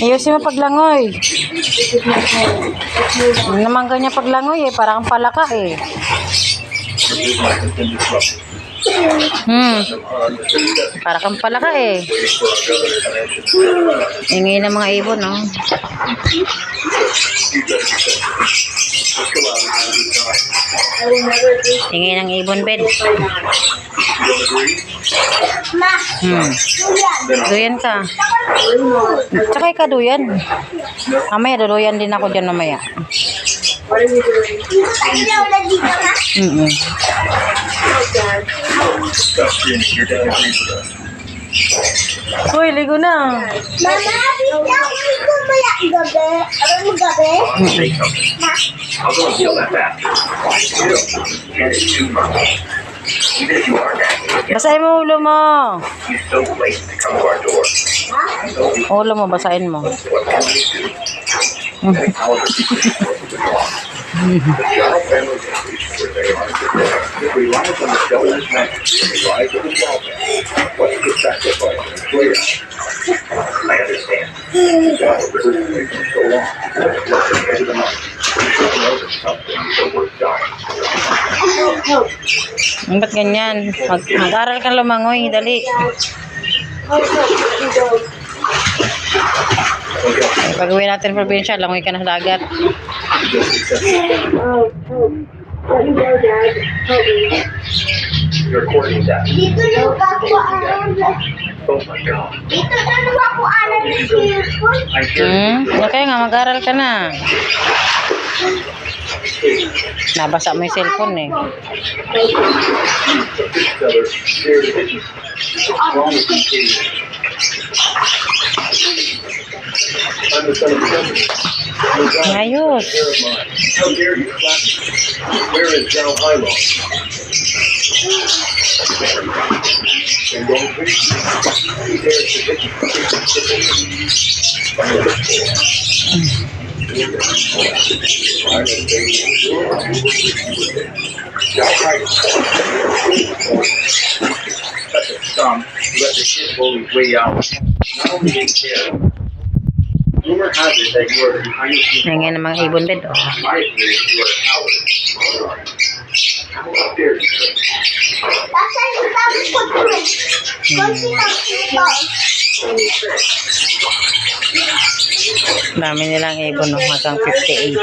Ayusin mo paglangoy. Ano naman ganyan paglangoy eh. Parang palaka eh. Para kang palaka eh. Ingay ng mga ibon, no? Ingay ng ibon, bed. Duyan ka. Tsaka ka duyan. Mamaya, duduyan din ako dyan mamaya. Uy, ligo na. Mama, biglang ligo mo lang gabi. Ano mo gabi? I'll go and steal that back. And it's too much. Even if you are that, Basahin mo ulo mo. he's so late to come to our door. Ulo mo, basahin mo. What can we do? However, the general family conditions where they are today, it relies on the seller's method and relies on the welfare. What's the sacrifice and clear? I understand. God, the person taking so long. What's the head of the money? You should know that something is worth dying. Ba't ganyan? Mag-aral ka lumangoy, dali. Pag-uwi natin probinsya, langoy ka na sa dagat. You're recording that. Dito lang ako alam. Oh my God. Dito lang ako alam ng cellphone. I hear you. Okay nga, mag-aral ka na. Nabasa mo yung cellphone eh. Seller shared a vision. Wrong with you. I'm the son of the company. No doubt. Ayos. Care of mine. How dare you slap me? Where is Zhao Hailong? And don't please. He dares to hit me. I'm a baby. Zhao Hailong. Such a scum. Let the shit bully way out. Not only did he care. Rumor has it that you are behind the scenes. Nangyay ng mga ibon bed. Oh. My theory is you are a coward. How dare you? Basta yung sabi ko ito. Konti lang ito. Dami nilang ibon, no? Hanggang 58.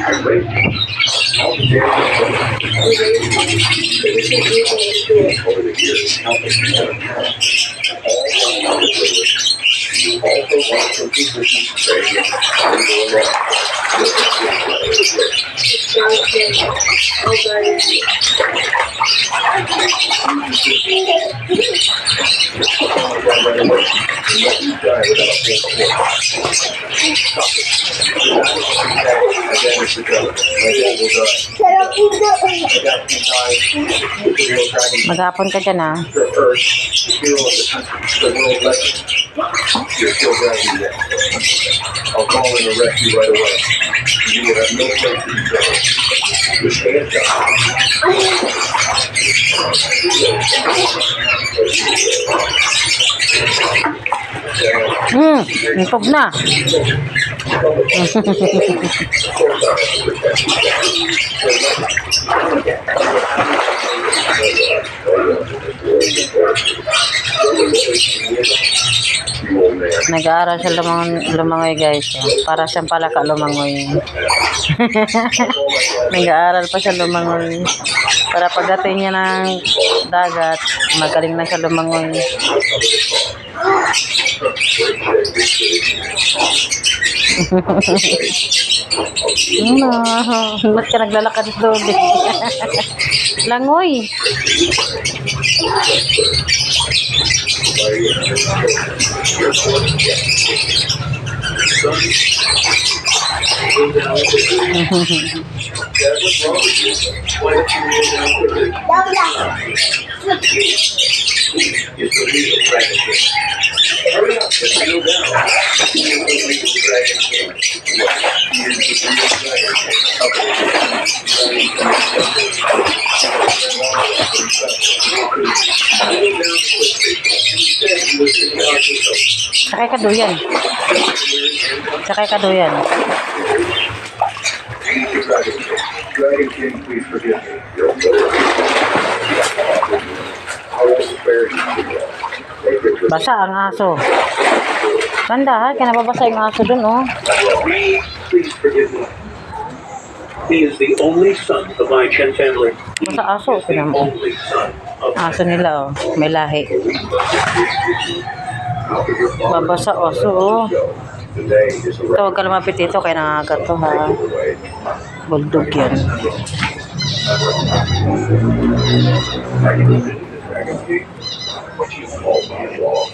I raped you. All the damage over the years, countless people have had. All the you also want some people to say, I'm going wrong. Pero ito. Maghapon ka dyan, ah. You're still dragging that. I'll call and arrest you right away. You will have no place to go. Just hands up. Nipog na. Nag-aaral siya lumangoy guys. Para siyang palaka lumangoy. Nag-aaral pa siya lumangoy. Para pagdating niya ng dagat, magaling na siya lumangoy. Ba't ka naglalakad doon? Langoy. Hurry up, let's go down. Here's the legal dragon king. Here's the real dragon king. Okay. Sakay ka doyan. Sakay ka doyan. Dragon King, please forgive me. You're I won't spare you. Take it with Basa ang aso. Tanda, kaya nababasa yung aso dun, oh. Please forgive me. He is the only son of my Chen family. Basa aso, He is the tinan mo. only son of Aso nila, oh. May lahi. out of your father's Babasa aso, oh. Today is a Ito, huwag ka lumapit dito, kaya nangagat to, ha. away. Bulldog yan. I can visit the Dragon King. What you call my law.